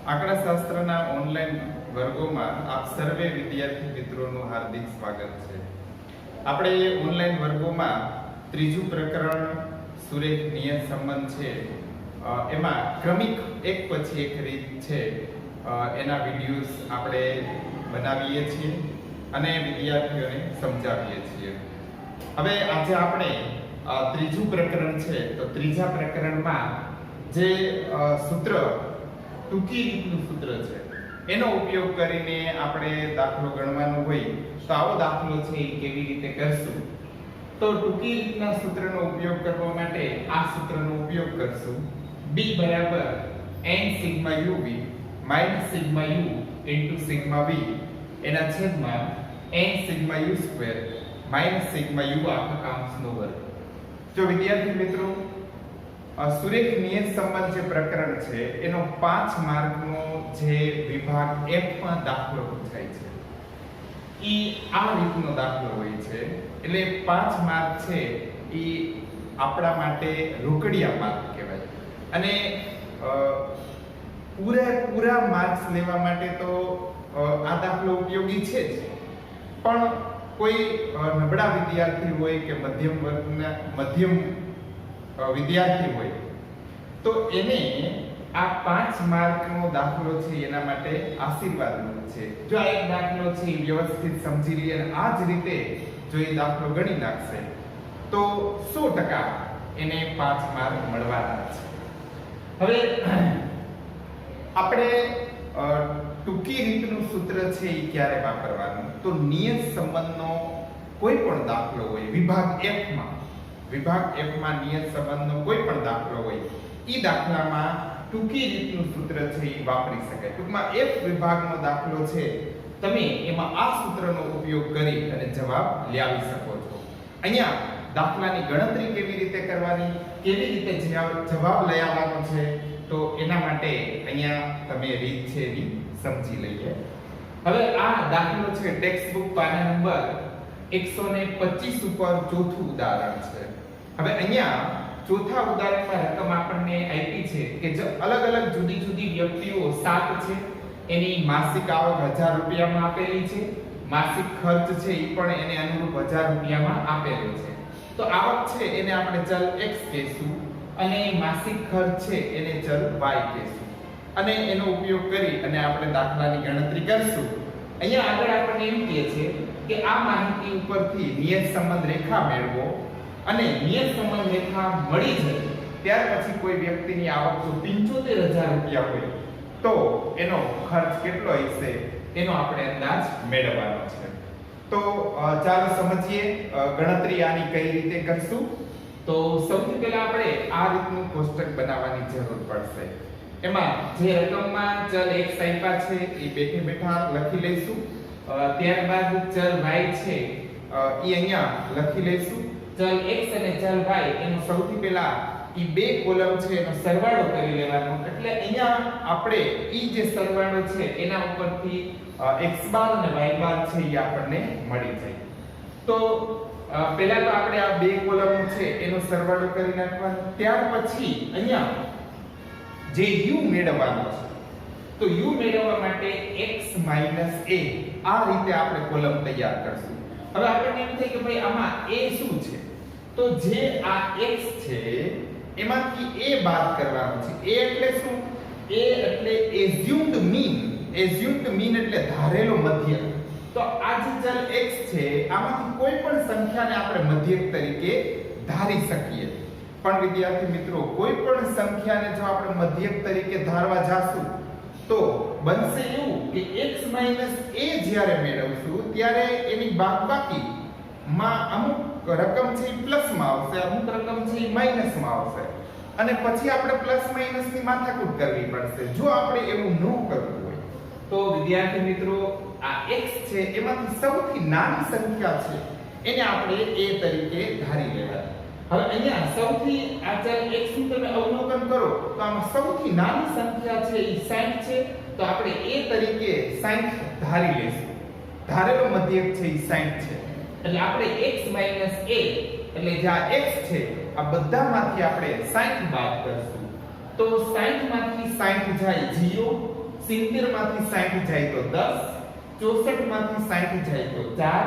આંકડાશાસ્ત્રના online વર્ગોમાં આપ સર્વે વિદ્યાર્થી મિત્રોનું હાર્દિક સ્વાગત છે. આપણે ઓનલાઈન વર્ગોમાં ત્રીજું પ્રકરણ સુરેખ નિયત સંબંધ છે, એમાં ક્રમિક એક પછી એક રીત છે એના વિડીયોઝ આપણે બનાવીએ છીએ અને વિદ્યાર્થીઓને સમજાવીએ છીએ. હવે આજે આપણે ત્રીજું પ્રકરણ છે, તો ત્રીજા પ્રકરણમાં જે સૂત્ર ટૂંકી રીતનું સૂત્ર છે એનો ઉપયોગ કરીને આપણે દાખલો ગણવાનો હોય, તો આવો દાખલો છે એ કેવી રીતે કરશું. તો ટૂંકી રીતના સૂત્રનો ઉપયોગ કરવા માટે આ સૂત્રનો ઉપયોગ કરશું. B બરાબર n sigma uv minus sigma u into sigma v એના છેદમાં n sigma u square minus sigma u આખા કાઉન્સનો વર્ગ. જો વિદ્યાર્થી મિત્રો, સુરેખ નિયત સંબંધ જે પ્રકરણ છે એનો 5 માર્કનો જે વિભાગ F માં દાખલો પૂછાય છે, ઈ આ રીતનો દાખલો હોય છે. એટલે 5 માર્ક છે ઈ આપણા માટે રોકડિયા માર્ક કહેવાય. અને પૂરા માર્ક્સ લેવા માટે તો આ દાખલો ઉપયોગી છે જ, પણ કોઈ નબળા વિદ્યાર્થી હોય કે મધ્યમ વર્ગના વિદ્યાર્થી હોય તો એને આ 5 માર્કનો દાખલો છે એના માટે આશીર્વાદરૂપ છે. જો આ એક દાખલો છે એ વ્યવસ્થિત સમજી લે અને આ જ રીતે જો એ દાખલો ગણી નાખશે તો 100% એને 5 માર્ક મળવાના છે. હવે આપણે ટૂંકી રીતનું સૂત્ર છે એ ક્યારે વાપરવાનું, તો નિયત સંબંધનો કોઈ પણ દાખલો હોય વિભાગ F માં નિયત સંબંધનો કોઈ પણ દાખલો હોય, ઈ દાખલામાં ટૂંકી રીતનું સૂત્ર છે એ વાપરી શકાય. ટૂંકમાં F વિભાગનો દાખલો છે, તમે એમાં આ સૂત્રનો ઉપયોગ કરી અને જવાબ લાવી શકો છો. અહીંયા દાખલાની ગણતરી કેવી રીતે કરવાની, કેવી રીતે જવાબ લઈ આવવાનો છે, તો એના માટે અહીંયા તમે રીત છે એ સમજી લઈએ. હવે આ દાખલો છે ટેક્સ્ટ બુક પાના નંબર 125 ઉપર ચોથું ઉદાહરણ છે. હવે અહીંયા ચોથા ઉદાહરણમાં રકમ આપણને આપી છે કે જો અલગ અલગ જુદી જુદી વ્યક્તિઓ 7 છે, એની માસિક આવક 1000 રૂપિયામાં આપેલી છે, માસિક ખર્ચ છે એ પણ એને અનુરૂપ 1000 રૂપિયામાં આપેલો છે. તો આવક છે એને આપણે ચલ x કહીશું અને માસિક ખર્ચ છે એને ચલ y કહીશું, અને એનો ઉપયોગ કરી અને આપણે દાખલાની ગણતરી કરશું. અહીંયા આગળ આપણને એમ કહે છે કે આ માહિતી ઉપરથી નિયત સંબંધ રેખા મેળવો, અને નિયત સંબંધ રેખા મળી જાય ત્યાર પછી કોઈ વ્યક્તિની આવક જો 75000 રૂપિયા હોય તો એનો ખર્ચ કેટલો હશે એનો આપણે અંદાજ મેળવવાનો છે. તો ચાલો સમજીએ ગણતરી આની કઈ રીતે કરશું. તો સૌથી પહેલા આપણે આ રીતનું કોષ્ટક બનાવવાની જરૂર પડશે. એમાં જે રકમમાં ચલ x આપ્યા છે એ બેઠે બેઠા લખી લઈશું. ત્યારબાદ ચલ y છે એ અહીંયા લખી લઈશું. ચલ x અને ચલ y એનો સૌથી પહેલા ઈ બે કોલમ છે એનો સરવાળો કરી લેવાનો. એટલે અહીંયા આપણે ઈ જે સરવાળો છે એના ઉપરથી x બાર અને y બાર છે એ આપણને મળી જાય. તો પહેલા તો આપણે આ બે કોલમ છે એનો સરવાળો કરી નાખવાનો. ત્યાર પછી અહીંયા જે u મેળવવાનો છે, તો u મેળવવા માટે x a આ રીતે આપણે કોલમ તૈયાર કરશું. હવે આપણને એમ થાય કે ભાઈ આમાં a શું છે, તો જે આ x છે એમાંથી a બાદ કરવાનો છે. a એટલે શું? a એટલે assumed mean એટલે ધારેલો મધ્યક. તો આ જે ચલ x છે આમાંથી કોઈ પણ સંખ્યાને આપણે મધ્યક તરીકે ધારી શકીએ. પણ વિદ્યાર્થી મિત્રો, કોઈ પણ સંખ્યાને જો આપણે મધ્યક તરીકે ધારવા જાશું તો બનશે એવું કે x a જ્યારે મેળવશું ત્યારે એની બાદબાકી માં અમુક રકમ છે એ પ્લસ માં આવશે, અમુક રકમ છે એ માઈનસ માં આવશે, અને પછી આપણે પ્લસ માઈનસ ની માથાકૂટ કરવી પડશે. જો આપણે એવું ન કરવું હોય તો વિદ્યાર્થી મિત્રો, આ x છે એમાંથી સૌથી નાની સંખ્યા છે એને આપણે a તરીકે ધારી લેવાની. હવે અહીંયા સૌથી આ ચલ x નું તમે અવલોકન કરો તો આમાં સૌથી નાની સંખ્યા છે એ 60 છે, તો આપણે a તરીકે 60 ધારી લઈશું. ધારેલો મધ્યક છે એ 60 છે, એટલે આપણે x a એટલે જે આ x છે આ બધામાંથી આપણે 60 બાદ કરશું. તો તો 60 માંથી 60 જાય 0, 70 માંથી 60 જાય તો 10, 64 માંથી 60 જાય તો 4,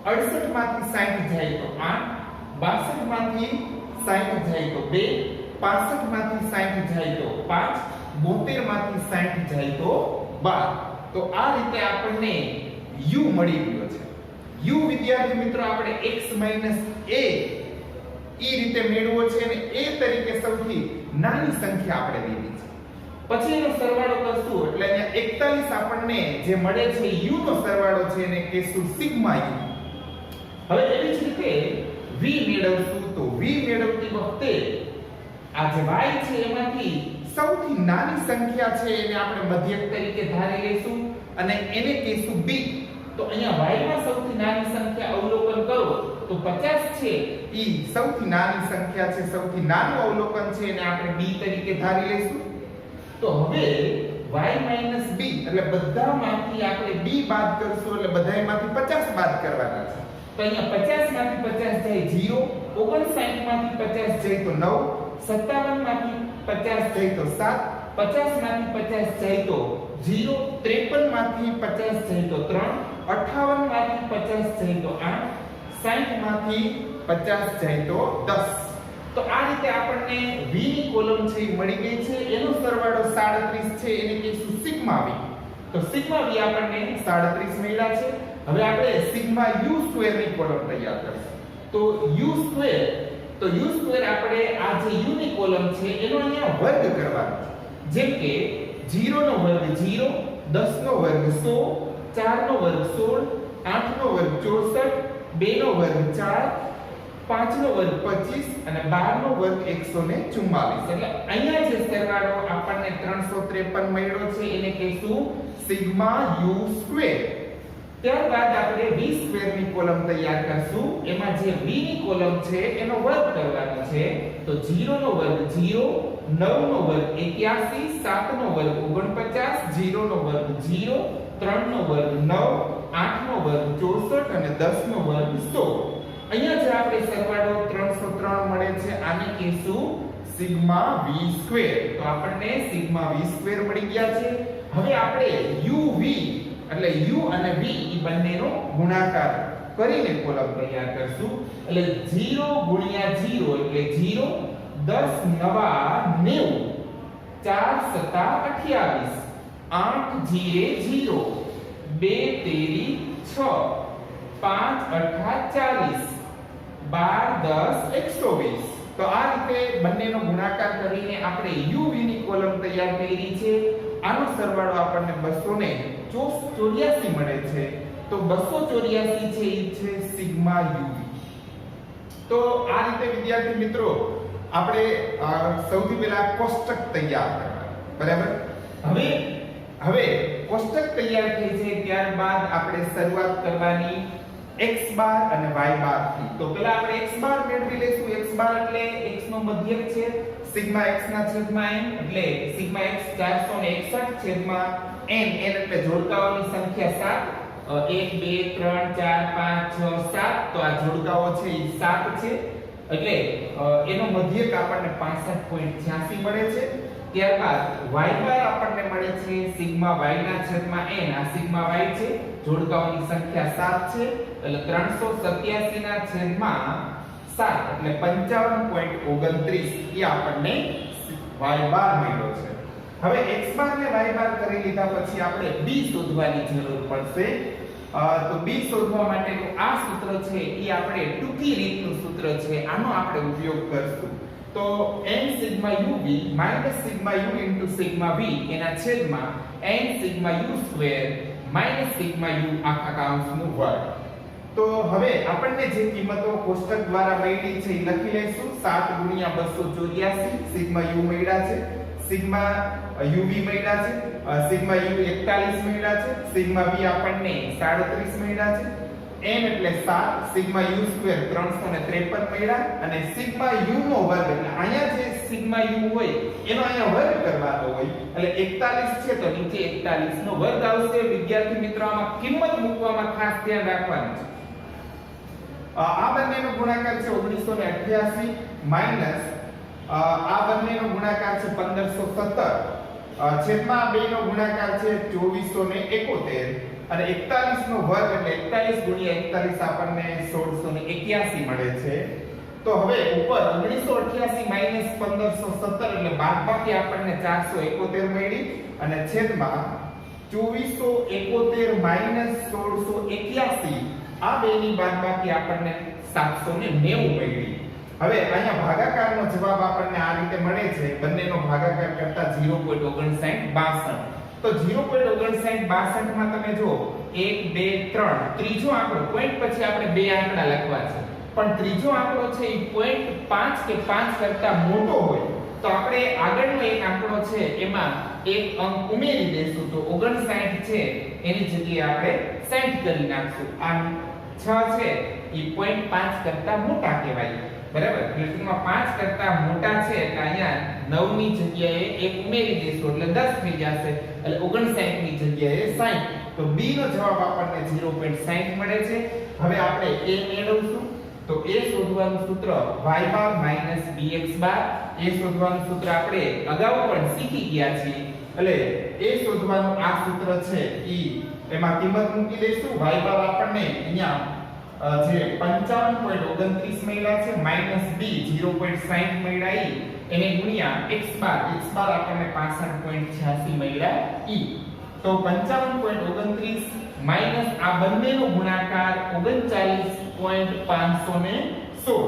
68 માંથી 60 જાય તો 8, 62 માંથી 60 જાય તો 2, 65 માંથી 60 જાય તો 5, 72 માંથી 60 જાય તો 12. તો આ રીતે આપણને u મળી ગયો છે. u વિદ્યાર્થી મિત્રો આપણે x a ઈ રીતે મેળવો છે અને a તરીકે સૌથી નાની સંખ્યા આપણે લીધી છે. પછી એનો સરવાળો કરશું એટલે અહીંયા 41 આપણને જે મળે છે u નો સરવાળો છે એને કહેશું સિગ્મા u. હવે એવી જ રીતે v મેળવશું તો v મેળવતી વખતે આ જે y છે એમાંથી સૌથી નાની સંખ્યા છે એને આપણે મધ્યક તરીકે ધારી લઈશું અને એને કહીશું b. તો અહીંયા y માં સૌથી નાની સંખ્યા અવલોકન કરો તો 50 છે ઈ સૌથી નાની સંખ્યા છે, સૌથી નાનું અવલોકન છે એને આપણે b તરીકે ધારી લઈશું. તો હવે y b એટલે બધામાંથી આપણે b બાદ કરશું એટલે બધાયમાંથી 50 બાદ કરવાના છે. તો અહીંયા 50 માંથી 50 જાય 0, 59 માંથી 50 જાય તો 9, 57 માંથી 50 જાય તો 7, 50 માંથી 50 જાય તો 0, 53 માંથી 50 જાય તો 3, 58 માંથી 50 જાય તો 8, 60 માંથી 50 જાય તો 10. તો આ રીતે આપણને v ની કોલમ છે એ મળી ગઈ છે. એનો સરવાળો 37 છે એને કહીશું સિગ્મા v. તો સિગ્મા v આપણને 37 મળ્યા છે. હવે આપણે સિગ્મા u સ્ક્વેર ની કોલમ તૈયાર કરીશું. તો u સ્ક્વેર આપણે આ જે u ની કોલમ છે એનો અહીંયા વર્ગ કરવાનો છે. જેમ કે 0 નો વર્ગ 0, 10 નો વર્ગ 100, 4 નો વર્ગ 16, 8 નો વર્ગ 64, 2 નો વર્ગ 4, 5 નો વર્ગ 25 અને 12 નો વર્ગ 144. એટલે અહીંયા જે સરવાળો આપણને 353 મળ્યો છે એને કહીશું સિગ્મા u સ્ક્વેર. ત્યારબાદ આપણે v સ્ક્વેર ની કોલમ તૈયાર કરશું. એમાં જે v ની કોલમ છે એનો વર્ગ કરવાનો છે. તો 0 નો વર્ગ 0, 9 નો વર્ગ 81, 7 નો વર્ગ 49, 0 નો વર્ગ 0, 3 નો વર્ગ 9, 8 નો વર્ગ 64 અને 10 નો વર્ગ 100. અહીંયા જે આપણે સરવાળો 303 મળે છે આને કહીશું સિગ્મા v સ્ક્વેર. તો આપણને સિગ્મા v સ્ક્વેર મળી ગયા છે. હવે આપણે uv એટલે u અને v ઈ બંનેનો ગુણાકાર કરીને કોલમ તૈયાર કરશું. એટલે 0 ગુણ્યા 0 એટલે 0, 10 નવા 90, 4 સત્તા 28, 8 જીરે 0, 2 તેરી 6, 5 અઠા 40, 12 10 120. તો આ રીતે બંનેનો ગુણાકાર કરીને આપણે uv ની કોલમ તૈયાર કરી છે. આનો સરવાળો આપણને 284 મળે છે. તો 284 છે એ છે સિગ્મા uv. તો આ રીતે વિદ્યાર્થી મિત્રો આપણે સૌથી પહેલા કોષ્ટક તૈયાર કરવાનું, બરાબર. હવે કોષ્ટક તૈયાર થઈ છે ત્યારબાદ આપણે શરૂઆત કરવાની x બાર અને y બાર થી. તો પહેલા આપણે x બાર મેળવી લઈશું. x બાર એટલે x નો મધ્યક છે સિગ્મા x ના છેદમાં n એટલે સિગ્મા x 461 છેદમાં n. n એટલે જોડકાઓની સંખ્યા 7, 1 2 3 4 5 6 7. તો આ જોડકાઓ છે એ 7 છે એટલે એનો મધ્યક આપણને 65.86 મળે છે. ત્યારબાદ y બાર આપણને મળે છે સિગ્મા y ના છેદમાં n. આ સિગ્મા y છે, જોડકાઓની સંખ્યા 7 છે એટલે 387 ના છેદમાં 7 એટલે 55.29 એ આપણને y બાર મળ્યો છે. હવે x બાર ને y બાર કરી લીધા પછી આપણે b શોધવાની જરૂર પડશે. તો b શોધવા માટેનું આ સૂત્ર છે એ આપણે ટૂંકી રીતનું સૂત્ર છે, આનો આપણે ઉપયોગ કરશું. તો n sigma uv minus sigma u into sigma v એના છેદમાં n sigma u square minus sigma u આખા કૌંસનું વર્ગ. તો હવે આપણને જે કિંમતો કોષ્ટક દ્વારા મળી છે એ લખી લઈશું. 7 ગુણ્યા 284 સિગ્મા u મળ્યા છે, સિગ્મા uv મળ્યા છે, સિગ્મા u 41 મળ્યા છે, સિગ્મા v આપણને 37 મળ્યા છે, n એટલે 7, સિગ્મા u સ્ક્વેર 353 મળ્યા અને સિગ્મા u નો વર્ગ એટલે અહીંયા જે સિગ્મા u હોય એનો અહીંયા વર્ગ કરવાનો હોય એટલે 41 છે તો નીચે 41 નો વર્ગ આવશે. વિદ્યાર્થી મિત્રો આમાં કિંમત મૂકવામાં ખાસ ધ્યાન રાખવાનું છે. આ બંનેનો ગુણાકાર છે 1988 માઈનસ આ બંનેનો ગુણાકાર છે 1517 છેદમાં આ બેનો ગુણાકાર છે 2471 અને 41 નો વર્ગ એટલે 41 ગુણ્યા 41 આપણને 1681 મળે છે. તો હવે ઉપર 1988 માઈનસ 1517 એટલે બાદબાકી આપણને 471 મળી અને છેદમાં 2471 માઈનસ 1681 આ બેની બાદબાકી આપણને 790 મળી. હવે અહીંયા ભાગાકારનો જવાબ આપણને આ રીતે મળે છે. બંનેનો ભાગાકાર કરતા 0.5962. તો 0.5962 માં તમે જો 1 2 3 ત્રીજો આંકડો પોઈન્ટ પછી આપણે બે આંકડા લખવા છે, પણ ત્રીજો આંકડો છે એ 0.5 કે 5 કરતા મોટો હોય તો આપણે આગળનો એક આંકડો છે એમાં એક અંક ઉમેરી દેશું તો 59 છે એની જગ્યાએ આપણે 60 કરી નાખશું. આ 6 છે એ 0.5 કરતા મોટા કહેવાય, બરાબર. એટલે 5 કરતા મોટા છે એટલે અહીંયા 9 ની જગ્યાએ એક ઉમેરી દેશું એટલે 10 થઈ જશે એટલે 59 ની જગ્યાએ 60. તો B નો જવાબ આપણને 0.60 મળે છે. હવે આપણે A મેળવશું તો A શોધવાનું સૂત્ર y bar minus bx bar. A શોધવાનું સૂત્ર આપણે અગાઉ પણ શીખી ગયા છીએ એટલે A શોધવાનું આ સૂત્ર છે એમાં કિંમત મૂકી દઈશું. y બાર આપણને અહીંયા જે 55.29 મળ્યા છે માઈનસ b 0.60 મળ્યા એને ગુણ્યા x બાર આપણને 65.86 મળ્યા તો 55.29 માઈનસ આ બંનેનો ગુણાકાર 39.516.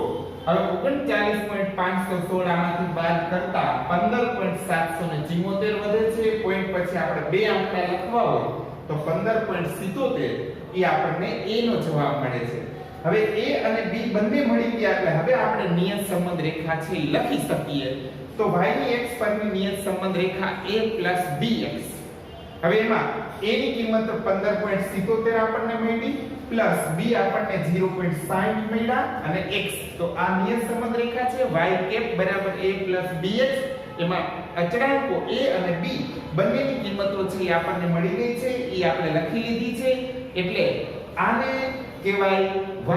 હવે 39.516 આમાંથી બાદ કરતા 15.774 વધે છે. પોઈન્ટ પછી આપણે બે આંકડા લખવા હોય તો 15.77 એ આપણને A નો જવાબ મળે છે. હવે A અને B બંને મળી ગયા એટલે હવે આપણે નિયત સંબંધ રેખા છે એ લખી શકીએ. તો y ની x પરની નિયત સંબંધ રેખા a bx. હવે એમાં a ની કિંમત 15.77 આપણને મળી પ્લસ b આપણને 0.60 મળ્યા અને x. તો આ નિયત સંબંધ રેખા છે y બરાબર a bx. એમાં અચળાંકો a અને b બંનેની કિંમતો છે એ આપણને મળી ગઈ છે, એ આપણે લખી લીધી છે. એટલે આને કહેવાય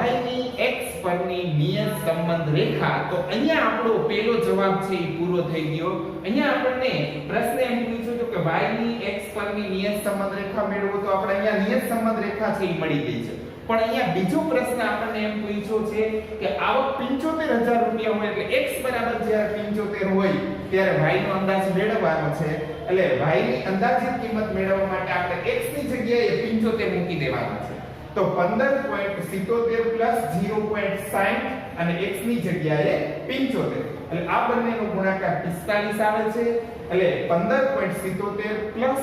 y ની x પરની નિયત સંબંધ રેખા. તો અહીંયા આપણો પહેલો જવાબ છે એ પૂરો થઈ ગયો. અહીંયા આપણને પ્રશ્ન એમ પૂછ્યો કે y ની x પરની નિયત સંબંધ રેખા મેળવો તો આપણે અહીંયા નિયત સંબંધ રેખા છે એ મળી ગઈ છે. પણ અહીંયા બીજો પ્રશ્ન આપણને એમ પૂછ્યો છે કે આવક 75000 રૂપિયા હોય એટલે x બરાબર જ્યારે 75 હોય ત્યારે y નો અંદાજ મેળવવાનો છે. એટલે y ની અંદાજિત કિંમત મેળવવા માટે આપણે x ની જગ્યાએ 75 મૂકી દેવાનો છે. તો 15.77 પ્લસ 0.60 અને x ની જગ્યાએ 75 એટલે આ બંનેનો ગુણાકાર 45 આવે છે. એટલે 15.77 પ્લસ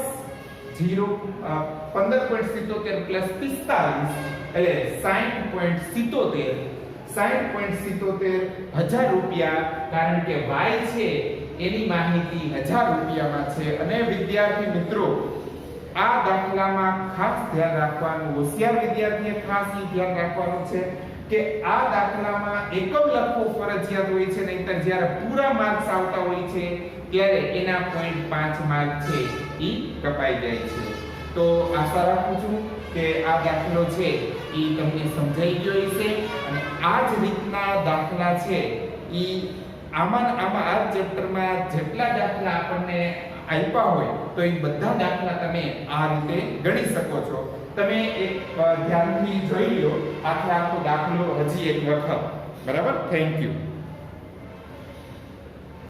15.77 પ્લસ 45 એટલે 60.77 હજાર રૂપિયા. કારણ કે y છે એની માહિતી 1000 રૂપિયામાં છે. અને વિદ્યાર્થી મિત્રો આ દાખલામાં ખાસ ધ્યાન રાખવાનું, હોશિયાર વિદ્યાર્થીએ ખાસ ધ્યાન રાખવાનું છે કે આ દાખલામાં એકમ લખવો ફરજિયાત હોય છે, નહીંતર જ્યારે પૂરા માર્ક્સ આવતા હોય છે ત્યારે એના 0.5 માર્ક છે ઈ કપાઈ જાય છે. તો આશા રાખું છું કે આ દાખલો છે ઈ તમને સમજાઈ ગયો હશે અને આ જ રીતના દાખલા છે ઈ આમાં આ ચેપ્ટરમાં જેટલા દાખલા આપણને આપ્યા હોય તો એ બધા દાખલા તમે આ રીતે ગણી શકો છો. તમે એક ધ્યાનથી જોઈ લો આખો દાખલો હજી એક વખત. બરાબર. Thank you.